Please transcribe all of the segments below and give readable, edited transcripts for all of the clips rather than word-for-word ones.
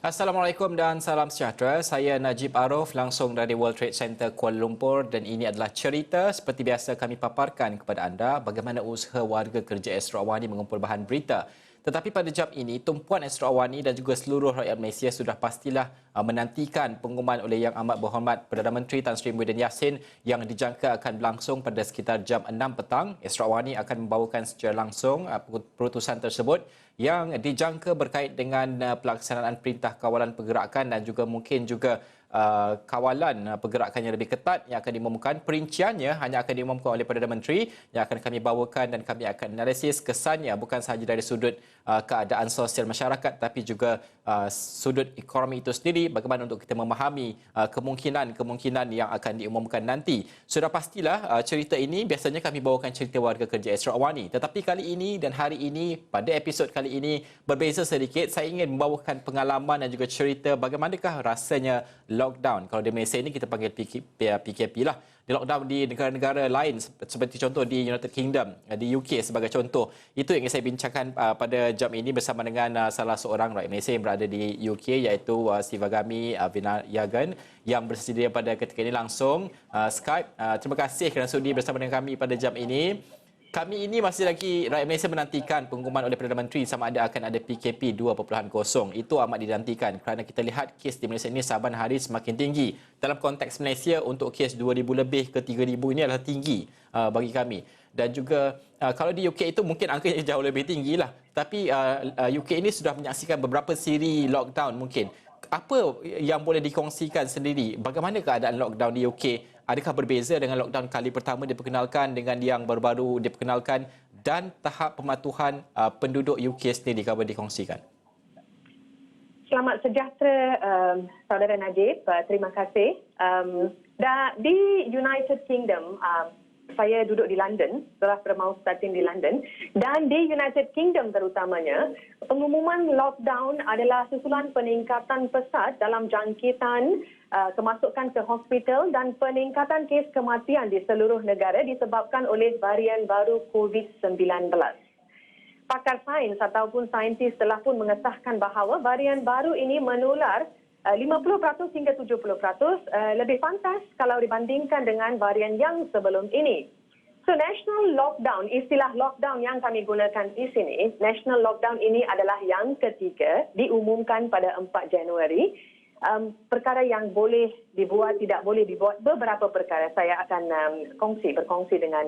Assalamualaikum dan salam sejahtera. Saya Najib Arif langsung dari World Trade Center Kuala Lumpur dan ini adalah cerita seperti biasa kami paparkan kepada anda bagaimana usaha warga kerja Astro Awani mengumpul bahan berita. Tetapi pada jam ini, tumpuan Astro Awani dan juga seluruh rakyat Malaysia sudah pastilah menantikan pengumuman oleh Yang Amat Berhormat Perdana Menteri Tan Sri Muhyiddin Yassin yang dijangka akan berlangsung pada sekitar jam 6 petang. Astro Awani akan membawakan secara langsung perutusan tersebut yang dijangka berkait dengan pelaksanaan perintah kawalan pergerakan dan juga mungkin juga kawalan pergerakan yang lebih ketat yang akan diumumkan. Perinciannya hanya akan diumumkan oleh Perdana Menteri yang akan kami bawakan dan kami akan analisis kesannya bukan sahaja dari sudut keadaan sosial masyarakat tapi juga sudut ekonomi itu sendiri, bagaimana untuk kita memahami kemungkinan-kemungkinan yang akan diumumkan nanti. Sudah pastilah cerita ini biasanya kami bawakan cerita warga kerja Astro Awani, tetapi kali ini dan hari ini pada episod kali ini berbeza sedikit. Saya ingin membawakan pengalaman dan juga cerita bagaimanakah rasanya lockdown. Kalau di Malaysia ini kita panggil PKP lah. Di lockdown di negara-negara lain seperti contoh di United Kingdom, di UK sebagai contoh. Itu yang saya bincangkan pada jam ini bersama dengan salah seorang rakyat Malaysia yang berada di UK iaitu Sivagami Vinayagan yang bersedia pada ketika ini langsung Skype. Terima kasih kerana sudi bersama dengan kami pada jam ini. Kami ini masih lagi rakyat Malaysia menantikan pengumuman oleh Perdana Menteri sama ada akan ada PKP 2.0. Itu amat dinantikan kerana kita lihat kes di Malaysia ini saban hari semakin tinggi. Dalam konteks Malaysia untuk kes 2,000 lebih ke 3,000 ini adalah tinggi bagi kami. Dan juga kalau di UK itu mungkin angkanya jauh lebih tinggi lah. Tapi UK ini sudah menyaksikan beberapa siri lockdown mungkin. Apa yang boleh dikongsikan sendiri? Bagaimana keadaan lockdown di UK? Adakah berbeza dengan lockdown kali pertama diperkenalkan dengan yang baru-baru diperkenalkan dan tahap pematuhan penduduk UK sendiri kalau dikongsikan? Selamat sejahtera saudara Najib, terima kasih. Di United Kingdom, saya duduk di London, setelah bermahu starting di London, dan di United Kingdom terutamanya, pengumuman lockdown adalah susulan peningkatan pesat dalam jangkitan kemasukan ke hospital dan peningkatan kes kematian di seluruh negara disebabkan oleh varian baru COVID-19. Pakar sains ataupun saintis telah pun mengesahkan bahawa varian baru ini menular 50% hingga 70% lebih pantas kalau dibandingkan dengan varian yang sebelum ini. So, national lockdown, istilah lockdown yang kami gunakan di sini, national lockdown ini adalah yang ketiga diumumkan pada 4 Januari. Perkara yang boleh dibuat, tidak boleh dibuat, beberapa perkara saya akan berkongsi dengan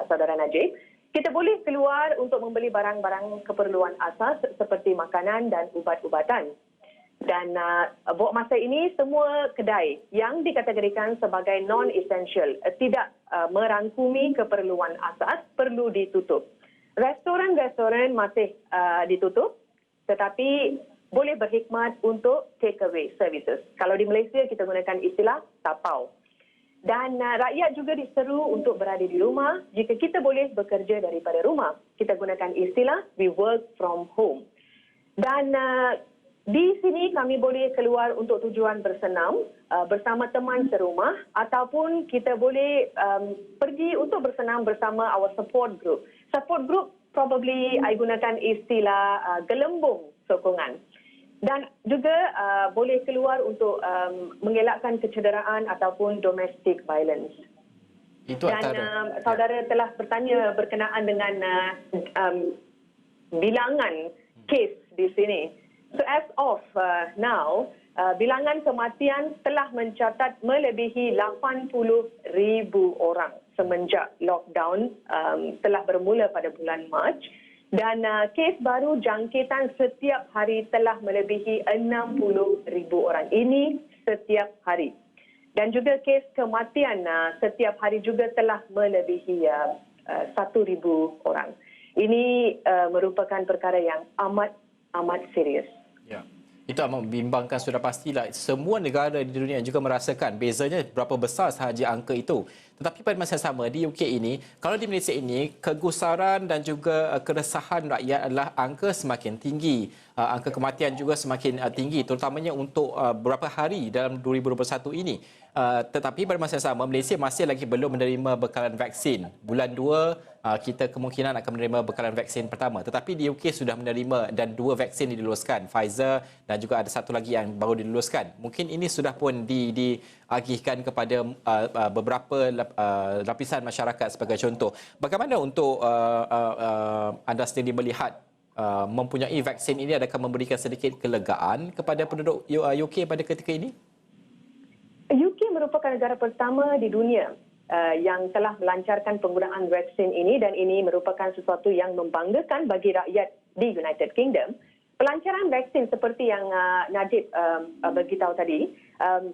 saudara Najib. Kita boleh keluar untuk membeli barang-barang keperluan asas seperti makanan dan ubat-ubatan. Dan buat masa ini semua kedai yang dikategorikan sebagai non-essential, tidak merangkumi keperluan asas, perlu ditutup. Restoran-restoran masih ditutup, tetapi boleh berkhidmat untuk take away services. Kalau di Malaysia kita gunakan istilah tapau. Dan rakyat juga diseru untuk berada di rumah jika kita boleh bekerja daripada rumah. Kita gunakan istilah we work from home. Dan di sini kami boleh keluar untuk tujuan bersenam bersama teman serumah ataupun kita boleh pergi untuk bersenam bersama our support group. Support group probably I gunakan istilah gelembung sokongan. Dan juga boleh keluar untuk mengelakkan kecederaan ataupun domestic violence. Itu dan saudara telah bertanya berkenaan dengan bilangan kes di sini. So as of now, bilangan kematian telah mencatat melebihi 80,000 orang semenjak lockdown telah bermula pada bulan Mac. Dan kes baru jangkitan setiap hari telah melebihi 60,000 orang. Ini setiap hari. Dan juga kes kematian setiap hari juga telah melebihi 1,000 orang. Ini merupakan perkara yang amat serius. Ya. Itu amat membimbangkan, sudah pastilah. Semua negara di dunia juga merasakan bezanya berapa besar sahaja angka itu. Tetapi pada masa yang sama di UK ini, kalau di Malaysia ini, kegusaran dan juga keresahan rakyat adalah angka semakin tinggi. Angka kematian juga semakin tinggi, terutamanya untuk beberapa hari dalam 2021 ini. Tetapi pada masa yang sama, Malaysia masih lagi belum menerima bekalan vaksin. Bulan 2 kita kemungkinan akan menerima bekalan vaksin pertama. Tetapi di UK sudah menerima dan 2 vaksin diluluskan, Pfizer dan juga ada satu lagi yang baru diluluskan. Mungkin ini sudah pun diagihkan kepada beberapa lapisan masyarakat sebagai contoh. Bagaimana untuk anda sendiri melihat mempunyai vaksin ini adakah memberikan sedikit kelegaan kepada penduduk UK pada ketika ini? UK merupakan negara pertama di dunia yang telah melancarkan penggunaan vaksin ini dan ini merupakan sesuatu yang membanggakan bagi rakyat di United Kingdom. Pelancaran vaksin seperti yang Najib beritahu tadi,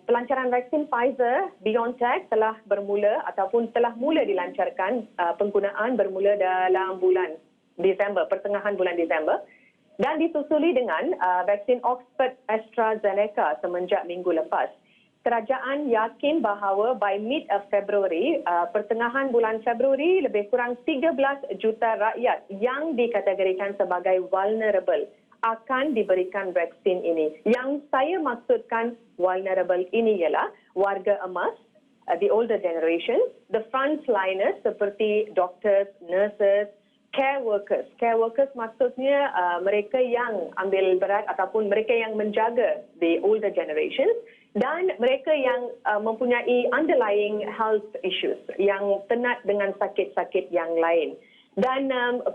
pelancaran vaksin Pfizer, BioNTech telah bermula ataupun telah mula dilancarkan penggunaan bermula dalam bulan Disember, pertengahan bulan Disember dan disusuli dengan vaksin Oxford AstraZeneca semenjak minggu lepas. Kerajaan yakin bahawa by mid of February, pertengahan bulan Februari, lebih kurang 13 juta rakyat yang dikategorikan sebagai vulnerable akan diberikan vaksin ini. Yang saya maksudkan vulnerable ini ialah warga emas, the older generation, the frontliners seperti doctors, nurses, care workers. Care workers maksudnya mereka yang ambil berat ataupun mereka yang menjaga the older generation dan mereka yang mempunyai underlying health issues yang tenat dengan sakit-sakit yang lain. Dan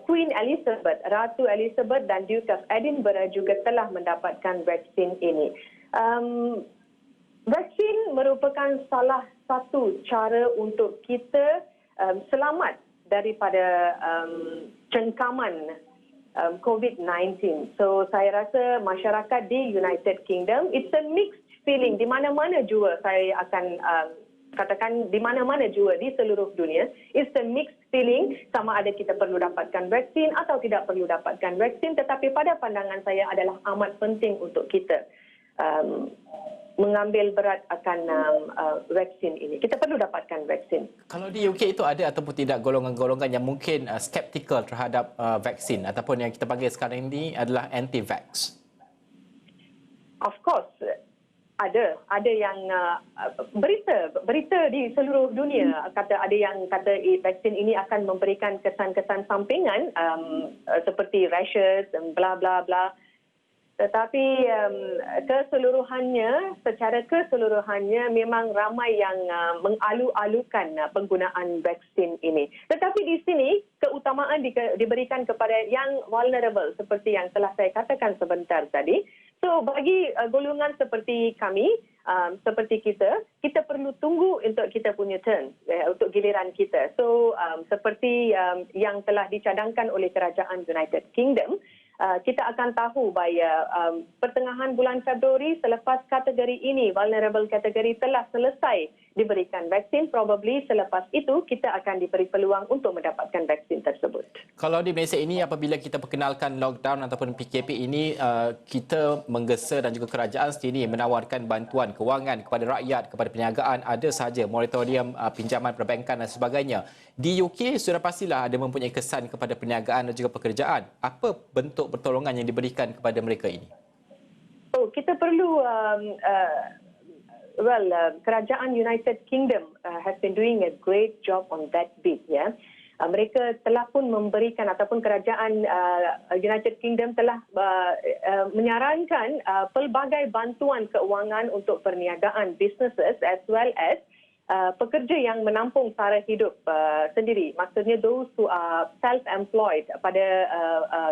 Queen Elizabeth, Ratu Elizabeth dan Duke of Edinburgh juga telah mendapatkan vaksin ini. Vaksin merupakan salah satu cara untuk kita selamat daripada cengkaman COVID-19. So saya rasa masyarakat di United Kingdom, it's a mixed feeling. Di mana-mana jua saya akan katakan di mana-mana jua di seluruh dunia, it's a mixed feeling sama ada kita perlu dapatkan vaksin atau tidak perlu dapatkan vaksin. Tetapi pada pandangan saya adalah amat penting untuk kita mengambil berat akan vaksin ini. Kita perlu dapatkan vaksin. Kalau di UK itu ada ataupun tidak golongan-golongan yang mungkin skeptikal terhadap vaksin ataupun yang kita panggil sekarang ini adalah anti-vax? Of course, ada yang berita di seluruh dunia kata ada yang kata vaksin ini akan memberikan kesan-kesan sampingan seperti rashes dan bla bla bla. Tetapi secara keseluruhannya memang ramai yang mengalu-alukan penggunaan vaksin ini. Tetapi di sini keutamaan diberikan kepada yang vulnerable seperti yang telah saya katakan sebentar tadi. So bagi golongan seperti kami, seperti kita perlu tunggu untuk kita punya turn, untuk giliran kita. So seperti yang telah dicadangkan oleh Kerajaan United Kingdom, kita akan tahu bahwa pertengahan bulan Februari selepas kategori ini, vulnerable kategori telah selesai diberikan vaksin, probably selepas itu kita akan diberi peluang untuk mendapatkan vaksin tersebut. Kalau di Malaysia ini apabila kita perkenalkan lockdown ataupun PKP ini, kita menggesa dan juga kerajaan sendiri menawarkan bantuan kewangan kepada rakyat, kepada perniagaan, ada sahaja moratorium pinjaman perbankan dan sebagainya. Di UK sudah pastilah ada mempunyai kesan kepada perniagaan dan juga pekerjaan. Apa bentuk pertolongan yang diberikan kepada mereka ini? Kita perlu Kerajaan United Kingdom has been doing a great job on that bit, ya. Mereka telah pun memberikan ataupun Kerajaan United Kingdom telah menyarankan pelbagai bantuan keuangan untuk perniagaan businesses as well as pekerja yang menampung sara hidup sendiri. Maksudnya those who are self-employed pada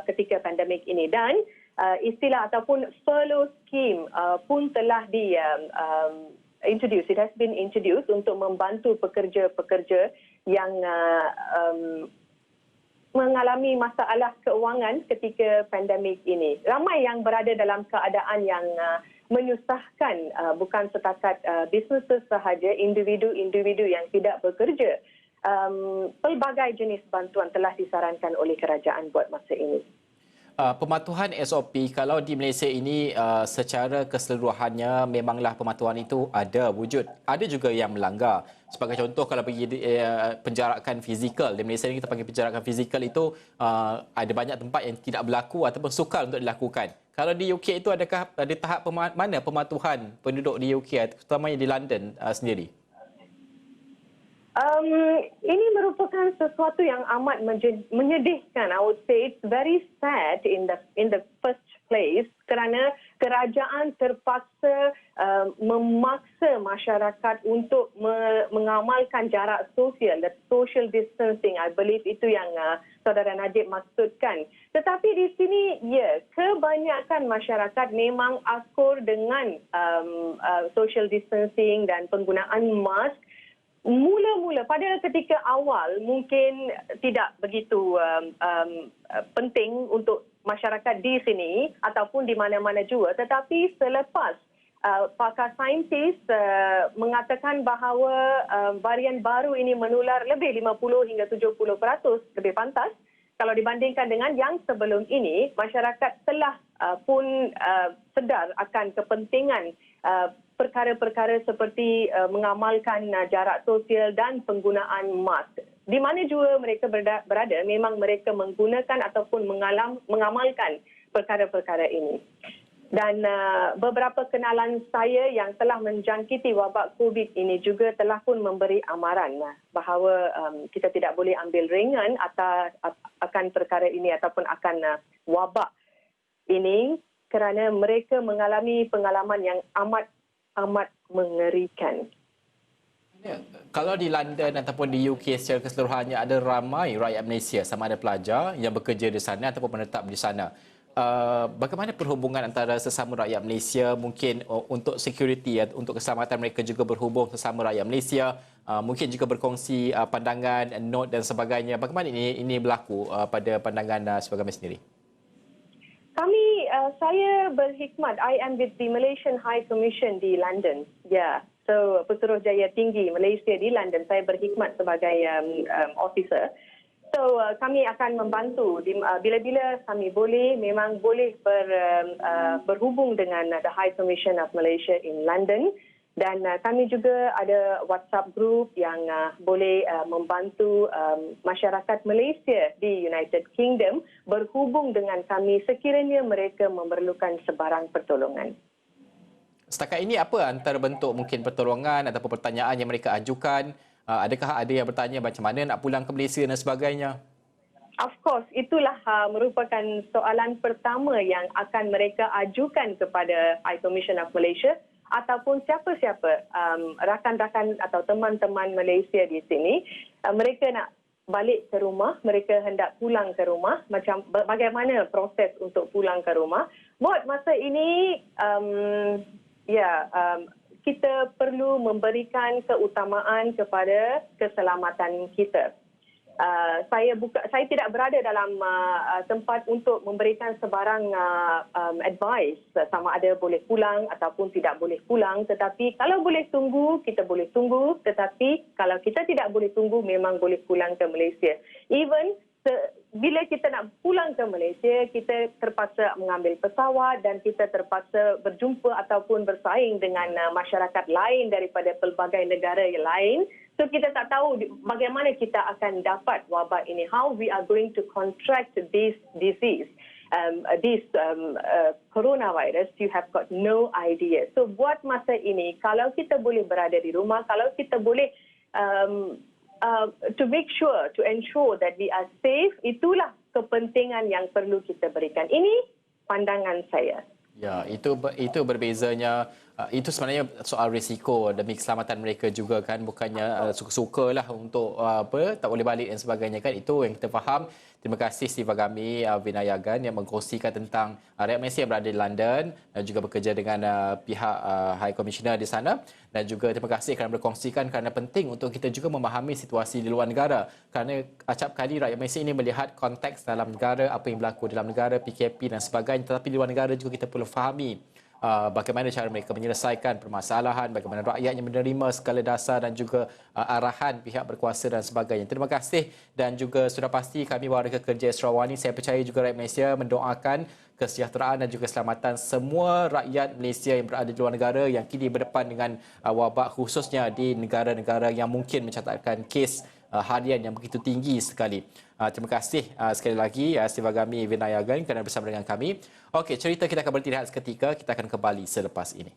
ketika pandemik ini. Dan istilah ataupun furlough scheme pun telah it has been introduced untuk membantu pekerja-pekerja yang mengalami masalah keuangan ketika pandemik ini. Ramai yang berada dalam keadaan yang menyusahkan, bukan setakat businesses sahaja, individu-individu yang tidak bekerja. Pelbagai jenis bantuan telah disarankan oleh kerajaan buat masa ini. Pematuhan SOP kalau di Malaysia ini secara keseluruhannya memanglah pematuhan itu ada wujud. Ada juga yang melanggar. Sebagai contoh kalau pergi penjarakan fizikal, di Malaysia ini kita panggil penjarakan fizikal itu ada banyak tempat yang tidak berlaku ataupun sukar untuk dilakukan. Kalau di UK itu adakah ada tahap mana pematuhan penduduk di UK terutamanya di London sendiri? Ini merupakan sesuatu yang amat menyedihkan. I would say it's very sad in the first place kerana kerajaan terpaksa memaksa masyarakat untuk mengamalkan jarak sosial, the social distancing. I believe itu yang Saudara Najib maksudkan. Tetapi di sini, ya, kebanyakan masyarakat memang akur dengan social distancing dan penggunaan mask. Mula-mula pada ketika awal mungkin tidak begitu penting untuk masyarakat di sini ataupun di mana-mana juga, tetapi selepas pakar saintis mengatakan bahawa varian baru ini menular lebih 50 hingga 70% lebih pantas kalau dibandingkan dengan yang sebelum ini, masyarakat telah pun sedar akan kepentingan perkara-perkara seperti mengamalkan jarak sosial dan penggunaan mask. Di mana juga mereka berada, memang mereka menggunakan ataupun mengamalkan perkara-perkara ini. Dan beberapa kenalan saya yang telah menjangkiti wabak COVID ini juga telah pun memberi amaran bahawa kita tidak boleh ambil ringan akan perkara ini ataupun akan wabak ini kerana mereka mengalami pengalaman yang amat mengerikan. Ya, kalau di London ataupun di UK secara keseluruhannya ada ramai rakyat Malaysia sama ada pelajar yang bekerja di sana ataupun menetap di sana. Bagaimana perhubungan antara sesama rakyat Malaysia mungkin untuk security, untuk keselamatan mereka juga berhubung sesama rakyat Malaysia, mungkin juga berkongsi pandangan, note dan sebagainya. Bagaimana ini berlaku pada pandangan Sebagai Kami sendiri? Saya berkhidmat. I am with the Malaysian High Commission di London. Yeah. So, Pesuruhjaya Tinggi Malaysia di London. Saya berkhidmat sebagai officer. So, kami akan membantu. Bila-bila kami boleh, memang boleh berhubung dengan the High Commission of Malaysia in London. Dan kami juga ada WhatsApp group yang boleh membantu masyarakat Malaysia di United Kingdom berhubung dengan kami sekiranya mereka memerlukan sebarang pertolongan. Setakat ini apa antara bentuk mungkin pertolongan ataupun pertanyaan yang mereka ajukan? Adakah ada yang bertanya macam mana nak pulang ke Malaysia dan sebagainya? Of course, itulah merupakan soalan pertama yang akan mereka ajukan kepada High Commission of Malaysia ataupun siapa-siapa rakan-rakan atau teman-teman Malaysia di sini. Mereka nak balik ke rumah, mereka hendak pulang ke rumah, macam bagaimana proses untuk pulang ke rumah. Buat masa ini, kita perlu memberikan keutamaan kepada keselamatan kita. Saya tidak berada dalam tempat untuk memberikan sebarang advice sama ada boleh pulang ataupun tidak boleh pulang, tetapi kalau boleh tunggu kita boleh tunggu, tetapi kalau kita tidak boleh tunggu memang boleh pulang ke Malaysia. Even bila kita nak pulang ke Malaysia, kita terpaksa mengambil pesawat dan kita terpaksa berjumpa ataupun bersaing dengan masyarakat lain daripada pelbagai negara yang lain. So kita tak tahu bagaimana kita akan dapat wabak ini, how we are going to contract this disease, this coronavirus. You have got no idea. So buat masa ini, kalau kita boleh berada di rumah, kalau kita boleh to make sure, to ensure that we are safe, itulah kepentingan yang perlu kita berikan. Ini pandangan saya. Ya, itu berbezanya. Itu sebenarnya soal risiko demi keselamatan mereka juga kan, bukannya suka-suka lah untuk tak boleh balik dan sebagainya kan. Itu yang kita faham. Terima kasih Siva Gami Vinayagan yang mengkongsikan tentang rakyat Malaysia yang berada di London dan juga bekerja dengan pihak High Commissioner di sana, dan juga terima kasih kerana berkongsikan kerana penting untuk kita juga memahami situasi di luar negara, kerana acap kali rakyat Malaysia ini melihat konteks dalam negara, apa yang berlaku dalam negara, PKP dan sebagainya, tetapi di luar negara juga kita perlu fahami bagaimana cara mereka menyelesaikan permasalahan, bagaimana rakyatnya menerima segala dasar dan juga arahan pihak berkuasa dan sebagainya. Terima kasih, dan juga sudah pasti kami warga kerja Sarawak, saya percaya juga rakyat Malaysia mendoakan kesejahteraan dan juga keselamatan semua rakyat Malaysia yang berada di luar negara yang kini berdepan dengan wabak, khususnya di negara-negara yang mungkin mencatatkan kes harian yang begitu tinggi sekali. Terima kasih sekali lagi Siva Gami Vinayagan kerana bersama dengan kami. Okey, cerita kita akan berhenti rehat seketika. Kita akan kembali selepas ini.